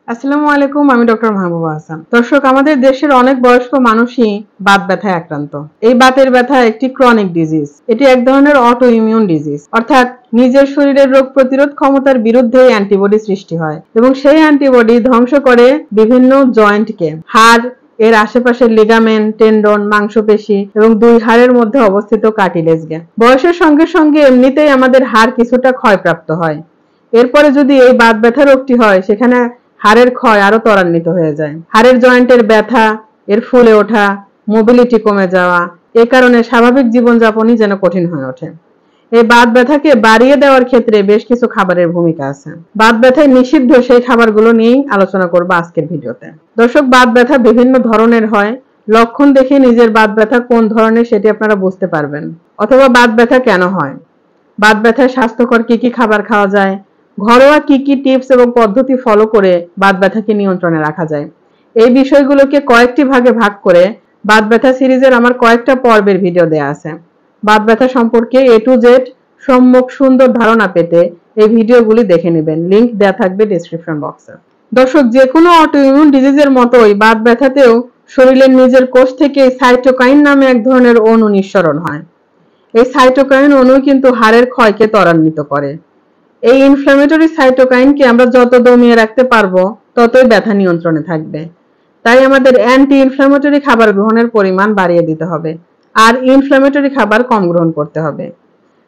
আসসালামু আলাইকুম, আমি ডক্টর মাহবুবা হাসান। দর্শক, আমাদের দেশের অনেক বয়স্ক মানুষই বাত ব্যথায় আক্রান্ত। এই বাতের ব্যথা একটি ক্রনিক ডিজিজ। এটি এক ধরনের অটো ইমিউন ডিজিজ, অর্থাৎ নিজের শরীরের রোগ প্রতিরোধ ক্ষমতার বিরুদ্ধে অ্যান্টিবডি সৃষ্টি হয় এবং সেই অ্যান্টিবডি ধ্বংস করে বিভিন্ন জয়েন্টকে। হাড়, এর আশেপাশের লিগামেন্ট, টেন্ডন, মাংসপেশি এবং দুই হাড়ের মধ্যে অবস্থিত কার্টিলেজকে। বয়সের সঙ্গে সঙ্গে এমনিতেই আমাদের হাড় কিছুটা ক্ষয়প্রাপ্ত হয়। এরপরে যদি এই বাত ব্যথা রোগটি হয়, সেখানে হাড়ের ক্ষয় আরো ত্বরান্বিত হয়ে যায়। হাড়ের জয়েন্টের ব্যথা, এর ফুলে ওঠা, মোবিলিটি কমে যাওয়া, এ কারণে স্বাভাবিক জীবনযাপনই যেন কঠিন হয়ে ওঠে। এই বাত ব্যথাকে বাড়িয়ে দেওয়ার ক্ষেত্রে বেশ কিছু খাবারের ভূমিকা আছে। বাত ব্যথায় নিষিদ্ধ সেই খাবারগুলো নিয়েই আলোচনা করব আজকের ভিডিওতে। দর্শক, বাত ব্যথা বিভিন্ন ধরনের হয়। লক্ষণ দেখে নিজের বাত ব্যথা কোন ধরনের সেটি আপনারা বুঝতে পারবেন। অথবা বাত ব্যথা কেন হয়, বাত ব্যথায় স্বাস্থ্যকর কি কি খাবার খাওয়া যায়, ঘরোয়া কি কি টিপস এবং পদ্ধতি ফলো করে বাত ব্যথাকে নিয়ন্ত্রণে রাখা যায়, এই বিষয়গুলোকে কয়েকটি ভাগে ভাগ করে বাত ব্যথা সিরিজের আমার কয়েকটা পর্বের ভিডিও দেয়া আছে। বাত ব্যথা সম্পর্কে A to Z সম্যক সুন্দর ধারণা পেতে এই ভিডিওগুলি দেখে নেবেন, লিংক দেয়া থাকবে ডেসক্রিপশন বক্সে। দর্শক, যে কোনো অটোইমিউন ডিজিজের মতোই বাত ব্যথাতেও শরীরের নিজের কোষ থেকে সাইটোকাইন নামে এক ধরনের অণু নিঃসরণ হয়। এই সাইটোকাইন অণু কিন্তু হাড়ের ক্ষয়কে ত্বরান্বিত করে। এই ইনফ্ল্যামেটরি সাইটোকাইনকে আমরা যত দমিয়ে রাখতে পারবো ততই ব্যথা নিয়ন্ত্রণে থাকবে। তাই আমাদের অ্যান্টি ইনফ্ল্যামেটরি খাবার গ্রহণের পরিমাণ বাড়িয়ে দিতে হবে আর ইনফ্ল্যামেটরি খাবার কম গ্রহণ করতে হবে।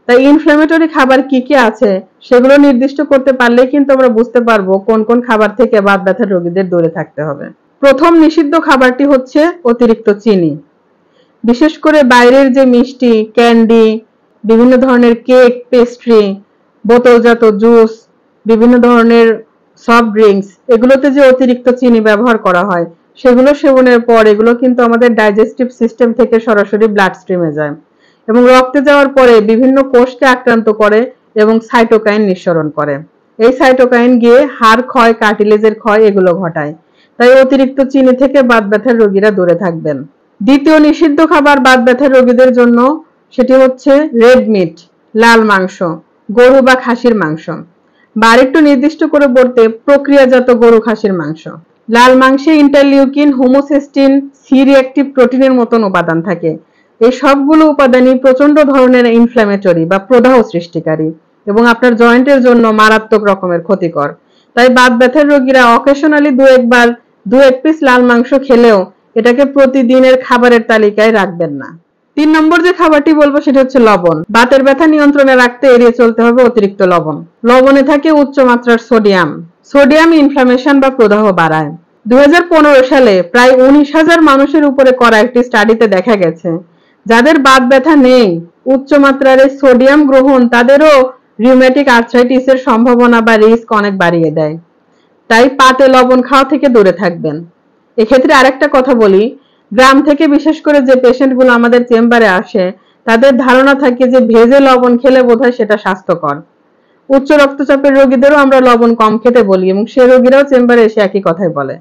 তাই ইনফ্ল্যামেটরি খাবার কি কি আছে সেগুলো নির্দিষ্ট করতে পারলে কিন্তু আমরা বুঝতে পারবো কোন কোন খাবার থেকে বাত ব্যথার রোগীদের দূরে থাকতে হবে। প্রথম নিষিদ্ধ খাবারটি হচ্ছে অতিরিক্ত চিনি। বিশেষ করে বাইরের যে মিষ্টি, ক্যান্ডি, বিভিন্ন ধরনের কেক, পেস্ট্রি, বোতলজাত জুস, বিভিন্ন ধরনের সফট ড্রিঙ্কস, এগুলোতে যে অতিরিক্ত চিনি ব্যবহার করা হয়, সেগুলো সেবনের পর এগুলো কিন্তু আমাদের ডাইজেস্টিভ সিস্টেম থেকে সরাসরি ব্লাড স্ট্রিমে যায় এবং রক্তে যাওয়ার পরে বিভিন্ন কোষকে আক্রান্ত করে এবং সাইটোকাইন নিঃসরণ করে। এই সাইটোকাইন গিয়ে হাড় ক্ষয়, কার্টিলেজের ক্ষয় এগুলো ঘটায়। তাই অতিরিক্ত চিনি থেকে বাত ব্যথার রোগীরা দূরে থাকবেন। দ্বিতীয় নিষিদ্ধ খাবার বাত ব্যথার রোগীদের জন্য সেটি হচ্ছে রেড মিট, লাল মাংস, গরু বা খাসির মাংস, বা আরেকটু নির্দিষ্ট করে বলতে প্রক্রিয়াজাত গরু খাসির মাংস। লাল মাংসে ইন্টারলিউকিন, হোমোসিস্টিন, সি রিঅ্যাক্টিভ প্রোটিনের মতন উপাদান থাকে। এই সবগুলো উপাদানই প্রচন্ড ধরনের ইনফ্ল্যামেটরি বা প্রদাহ সৃষ্টিকারী এবং আপনার জয়েন্টের জন্য মারাত্মক রকমের ক্ষতিকর। তাই বাত ব্যথার রোগীরা অকেশনালি দু এক পিস লাল মাংস খেলেও এটাকে প্রতিদিনের খাবারের তালিকায় রাখবেন না। 3 নম্বর যে খাবারটি বলবো সেটা হচ্ছে লবণ। বাতের ব্যথা নিয়ন্ত্রণে রাখতে এড়িয়ে চলতে হবে অতিরিক্ত লবণ। লবণে থাকে উচ্চ মাত্রার সোডিয়াম। সোডিয়াম ইনফ্ল্যামেশন বা প্রদাহ বাড়ায়। 2015 সালে প্রায় 19,000 মানুষের উপরে করা একটি স্টাডিতে দেখা গেছে যাদের বাত ব্যথা নেই, উচ্চ মাত্রার সোডিয়াম গ্রহণ তাদেরও রিউমেটিক আর্থ্রাইটিসের সম্ভাবনা বা রিস্ক অনেক বাড়িয়ে দেয়। তাই পাতে লবণ খাওয়া থেকে দূরে থাকবেন। এক্ষেত্রে আরেকটা কথা বলি, গ্রাম থেকে বিশেষ করে যে পেশেন্টগুলো আমাদের চেম্বারে আসে তাদের ধারণা থাকে যে ভেজে লবণ খেলে বোধহয় সেটা স্বাস্থ্যকর। উচ্চ রক্তচাপের রোগীদেরও আমরা লবণ কম খেতে বলি এবং সে রোগীরাও চেম্বারে এসে একই কথাই বলে।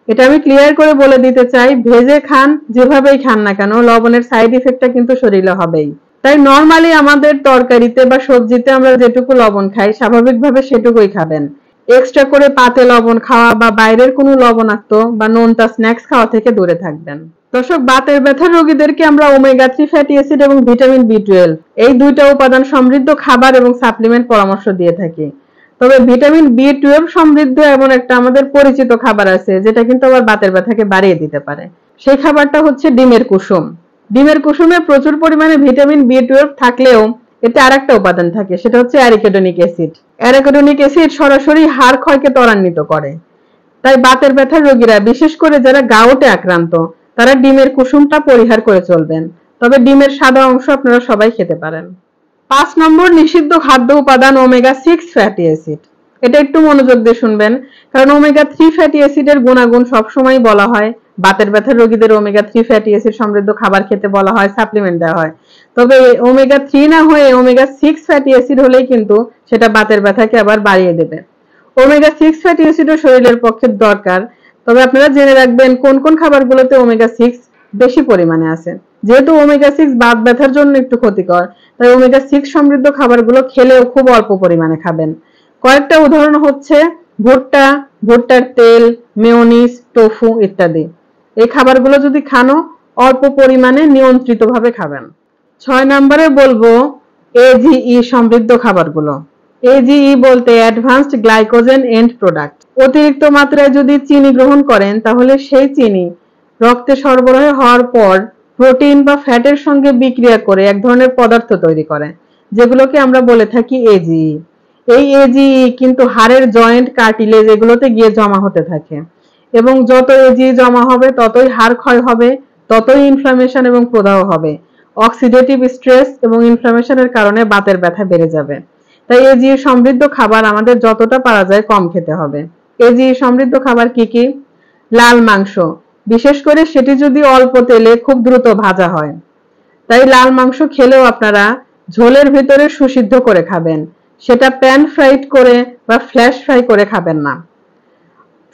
এটা আমি ক্লিয়ার করে বলে দিতে চাই, ভেজে খান, যেভাবেই খান না কেন, লবণের সাইড ইফেক্টটা কিন্তু শরীরে হবেই। তাই নরমালি আমাদের তরকারিতে বা সবজিতে আমরা যেটুকু লবণ খাই স্বাভাবিকভাবে সেটুকুই খাবেন। এক্সট্রা করে পাতে লবণ খাওয়া বা বাইরের কোনো লবণাক্ত বা নোনতা স্ন্যাক্স খাওয়া থেকে দূরে থাকবেন। দর্শক, বাতের ব্যথার রোগীদেরকে আমরা ওমেগা 3 ফ্যাটি অ্যাসিড এবং ভিটামিন B12 এই দুইটা উপাদান সমৃদ্ধ খাবার এবং সাপ্লিমেন্ট পরামর্শ দিয়ে থাকি। তবে ভিটামিন B12 সমৃদ্ধ এমন একটা আমাদের পরিচিত খাবার আছে যেটা কিন্তু আবার বাতের ব্যথাকে বাড়িয়ে দিতে পারে। সেই খাবারটা হচ্ছে ডিমের কুসুম। ডিমের কুসুমে প্রচুর পরিমাণে ভিটামিন B12 থাকলেও এতে আরেকটা উপাদান থাকে, সেটা হচ্ছে অ্যারিকেডোনিক অ্যাসিড। অ্যারিকেডোনিক অ্যাসিড সরাসরি হাড় ক্ষয়কে ত্বরান্বিত করে। তাই বাতের ব্যথার রোগীরা, বিশেষ করে যারা গাউটে আক্রান্ত, তারা ডিমের কুসুমটা পরিহার করে চলবেন। তবে ডিমের সাদা অংশ আপনারা সবাই খেতে পারেন। 5 নম্বর নিষিদ্ধ খাদ্য উপাদান ওমেগা 6 ফ্যাটি অ্যাসিড। এটা একটু মনোযোগ দিয়ে শুনবেন, কারণ ওমেগা 3 ফ্যাটি অ্যাসিডের গুণাগুণ সবসময় বলা হয়। বাতের ব্যথার রোগীদের ওমেগা 3 ফ্যাটি অ্যাসিড সমৃদ্ধ খাবার খেতে বলা হয়, সাপ্লিমেন্ট দেওয়া হয়। তবে ওমেগা 3 না হয়ে ওমেগা 6 ফ্যাটি অ্যাসিড হলেই কিন্তু সেটা বাতের ব্যথাকে আবার বাড়িয়ে দেবে। ওমেগা 6 ফ্যাটি অ্যাসিডও শরীরের পক্ষে দরকার। তবে আপনারা জেনে রাখবেন কোন কোন খাবারগুলোতে ওমেগা 6 বেশি পরিমাণে আছে। যেহেতু ওমেগা 6 বাত ব্যথার জন্য একটু ক্ষতিকর, তাই ওমেগা 6 সমৃদ্ধ খাবারগুলো খেলেও খুব অল্প পরিমাণে খাবেন। কয়েকটা উদাহরণ হচ্ছে ভুট্টা, ভুট্টার তেল, মেয়োনিজ, টোফু ইত্যাদি। এই খাবারগুলো যদি খানো অল্প পরিমাণে নিয়ন্ত্রিতভাবে খাবেন। 6 নম্বরে বলবো এজিই সমৃদ্ধ খাবারগুলো। এজিই বলতে অ্যাডভান্সড গ্লাইকোজেন এন্ড প্রোডাক্ট। অতিরিক্ত মাত্রায় যদি চিনি গ্রহণ করেন তাহলে সেই চিনি রক্তে সরবরাহ হওয়ার পর প্রোটিন বা ফ্যাটের সঙ্গে বিক্রিয়া করে এক ধরনের পদার্থ তৈরি করে, যেগুলোকে আমরা বলে থাকি এজিই। এই এজিই কিন্তু হাড়ের জয়েন্ট, কার্টিলেজ এগুলোতে গিয়ে জমা হতে থাকে এবং যত এজিই জমা হবে ততই হাড় ক্ষয় হবে, ততই ইনফ্লামেশন এবং প্রদাহ হবে। অক্সিডেটিভ স্ট্রেস এবং ইনফ্লামেশনের কারণে বাতের ব্যথা বেড়ে যাবে। তাই এজিই সমৃদ্ধ খাবার আমাদের যতটা পারা যায় কম খেতে হবে। এজিই সমৃদ্ধ খাবার কি কি? লাল মাংস, বিশেষ করে সেটি যদি অল্প তেলে খুব দ্রুত ভাজা হয়। তাই লাল মাংস খেলেও আপনারা ঝোলের ভিতরে সুসিদ্ধ করে খাবেন, সেটা প্যান ফ্রাইড করে বা ফ্ল্যাশ ফ্রাই করে খাবেন না।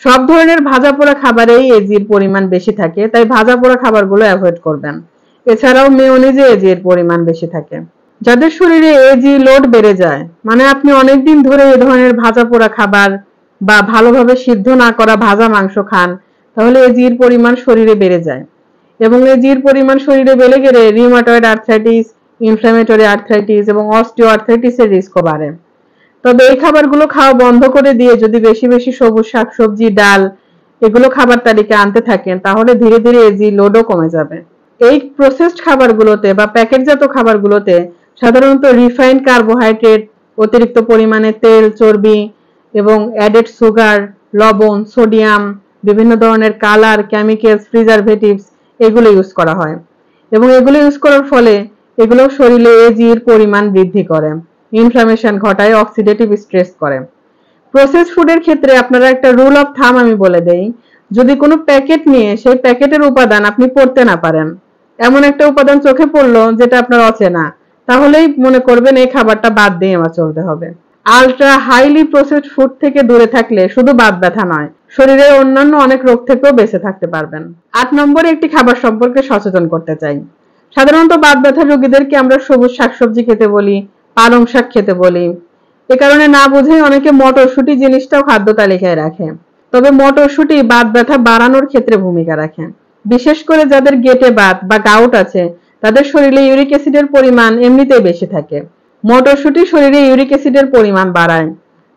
সব ধরনের ভাজা পোড়া খাবারেই এজির পরিমাণ বেশি থাকে, তাই ভাজা পোড়া খাবারগুলো অ্যাভয়েড করবেন। এছাড়াও মেয়োনিজে এজির পরিমাণ বেশি থাকে। যাদের শরীরে এজি লোড বেড়ে যায়, মানে আপনি অনেকদিন ধরে এ ধরনের ভাজা পোড়া খাবার বা ভালোভাবে সিদ্ধ না করা ভাজা মাংস খান, তাহলে এজির পরিমাণ শরীরে বেড়ে যায় এবং এজির পরিমাণ শরীরে বেড়ে গেলে রিউমাটয়েড আর্থ্রাইটিস, ইনফ্ল্যামেটরি আর্থ্রাইটিস এবং অস্টিও আর্থ্রাইটিসের রিস্কও বাড়ে। তবে এই খাবারগুলো খাওয়া বন্ধ করে দিয়ে যদি বেশি বেশি সবুজ শাকসবজি, ডাল এগুলো খাবার তালিকায় আনতে থাকেন তাহলে ধীরে ধীরে এজি লোডও কমে যাবে। এই প্রসেসড খাবারগুলোতে বা প্যাকেটজাত খাবারগুলোতে সাধারণত রিফাইন্ড কার্বোহাইড্রেট, অতিরিক্ত পরিমাণে তেল, চর্বি এবং অ্যাডেড সুগার, লবণ, সোডিয়াম, বিভিন্ন ধরনের কালার, কেমিক্যালস, প্রিজারভেটিভস এগুলো ইউজ করা হয় এবং এগুলো ইউজ করার ফলে এগুলো শরীরে এজির পরিমাণ বৃদ্ধি করে, ইনফ্লামেশন ঘটায়, অক্সিডেটিভ স্ট্রেস করে। প্রসেসড ফুডের ক্ষেত্রে আপনারা একটা রুল অফ থাম আমি বলে দেই, যদি কোনো প্যাকেট নিয়ে সেই প্যাকেটের উপাদান আপনি পড়তে না পারেন, এমন একটা উপাদান চোখে পড়লো যেটা আপনার অচেনা, তাহলেই মনে করবেন এই খাবারটা বাদ দিয়ে আমার চলতে হবে। আলট্রা হাইলি প্রসেসড ফুড থেকে দূরে থাকলে শুধু বাত ব্যথা নয়, শরীরের অন্যান্য অনেক রোগ থেকেও বেঁচে থাকতে পারবেন। 8 নম্বরে একটি খাবার সম্পর্কে সচেতন করতে চাই। সাধারণত বাত ব্যথার রোগীদেরকে আমরা সবুজ শাকসবজি খেতে বলি, পালং শাক খেতে বলি। এ কারণে না বুঝেই অনেকে মটরশুঁটি জিনিসটাও খাদ্য তালিকায় রাখে। তবে মটরশুঁটি বাত ব্যথা বাড়ানোর ক্ষেত্রে ভূমিকা রাখে। বিশেষ করে যাদের গেটে বাত বা গাউট আছে তাদের শরীরে ইউরিক অ্যাসিডের পরিমাণ এমনিতেই বেশি থাকে। মটরশুঁটি শরীরে ইউরিক অ্যাসিডের পরিমাণ বাড়ায়।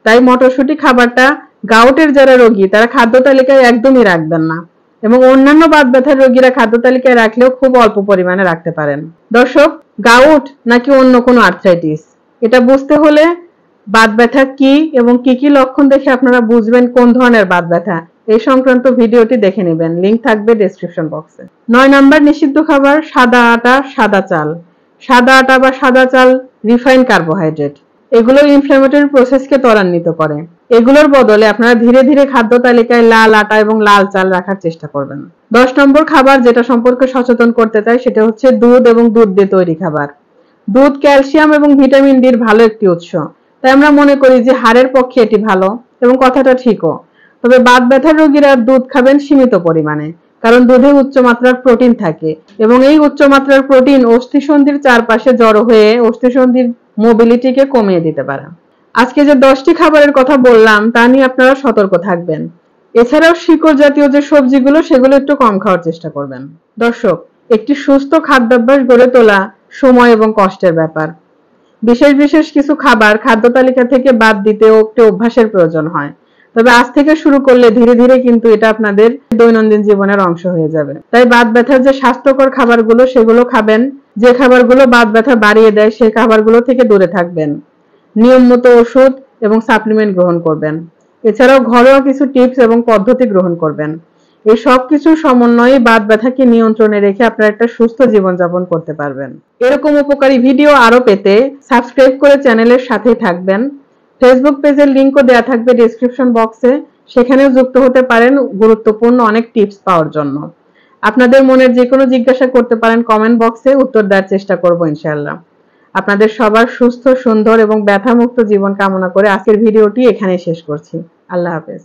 তাই মটরশুঁটি খাবারটা গাউটের যারা রোগী তারা খাদ্য তালিকায় একদমই রাখবেন না এবং অন্যান্য বাত ব্যথার রোগীরা খাদ্য তালিকায় রাখলেও খুব অল্প পরিমাণে রাখতে পারেন। দর্শক, গাউট নাকি অন্য কোনো আর্থ্রাইটিস এটা বুঝতে হলে বাত ব্যথা কি এবং কি কি লক্ষণ দেখে আপনারা বুঝবেন কোন ধরনের বাত ব্যথা, এই সংক্রান্ত ভিডিওটি দেখে নেবেন, লিংক থাকবে ডেসক্রিপশন বক্সে। 9 নাম্বার নিষিদ্ধ খাবার সাদা আটা, সাদা চাল। সাদা আটা বা সাদা চাল রিফাইন্ড কার্বোহাইড্রেট, এগুলো ইনফ্ল্যামেটরি প্রসেসকে ত্বরান্বিত করে। এগুলোর বদলে আপনারা ধীরে ধীরে খাদ্য তালিকায় লাল আটা এবং লাল চাল রাখার চেষ্টা করবেন। 10 নম্বর খাবার যেটা সম্পর্কে সচেতন করতে চাই সেটা হচ্ছে দুধ এবং দুধ দিয়ে তৈরি খাবার। দুধ ক্যালসিয়াম এবং ভিটামিন ডির ভালো একটি উৎস, তাই আমরা মনে করি যে হাড়ের পক্ষে এটি ভালো এবং কথাটা ঠিকও। তবে বাত ব্যথার রোগীরা দুধ খাবেন সীমিত পরিমাণে, কারণ দুধে উচ্চমাত্রার প্রোটিন থাকে এবং এই উচ্চমাত্রার প্রোটিন অস্থিসন্ধির চারপাশে জড়ো হয়ে অস্থিসন্ধির মোবিলিটিকে কমিয়ে দিতে পারে। আজকে যে 10টি খাবারের কথা বললাম তা নিয়ে আপনারা সতর্ক থাকবেন। এছাড়াও শিকড় জাতীয় যে সবজিগুলো সেগুলো একটু কম খাওয়ার চেষ্টা করবেন। দর্শক, একটি সুস্থ খাদ্যাভ্যাস গড়ে তোলা সময় এবং কষ্টের ব্যাপার। বিশেষ বিশেষ কিছু খাবার খাদ্য তালিকা থেকে বাদ দিতেও একটি অভ্যাসের প্রয়োজন হয়। তবে আজ থেকে শুরু করলে ধীরে ধীরে কিন্তু এটা আপনাদের দৈনন্দিন জীবনের অংশ হয়ে যাবে। তাই বাত ব্যথার যে স্বাস্থ্যকর খাবারগুলো সেগুলো খাবেন, যে খাবারগুলো বাত ব্যথা বাড়িয়ে দেয় সেই খাবারগুলো থেকে দূরে থাকবেন। নিয়মিত ওষুধ এবং সাপ্লিমেন্ট গ্রহণ করবেন। এছাড়াও ঘরোয়া কিছু টিপস এবং পদ্ধতি গ্রহণ করবেন। এই সব কিছুর সমন্বয়ে বাত ব্যথাকে নিয়ন্ত্রণে রেখে আপনারা একটা সুস্থ জীবনযাপন করতে পারবেন। এরকম উপকারী ভিডিও আরো পেতে সাবস্ক্রাইব করে চ্যানেলের সাথেই থাকবেন। ফেসবুক পেজের লিংকও দেওয়া থাকবে ডেসক্রিপশন বক্সে, সেখানেও যুক্ত হতে পারেন গুরুত্বপূর্ণ অনেক টিপস পাওয়ার জন্য। আপনাদের মনের যে কোনো জিজ্ঞাসা করতে পারেন কমেন্ট বক্সে, উত্তর দেওয়ার চেষ্টা করব ইনশাআল্লাহ। আপনাদের সবার সুস্থ, সুন্দর এবং ব্যথামুক্ত জীবন কামনা করে আজকের ভিডিওটি এখানেই শেষ করছি। আল্লাহ হাফেজ।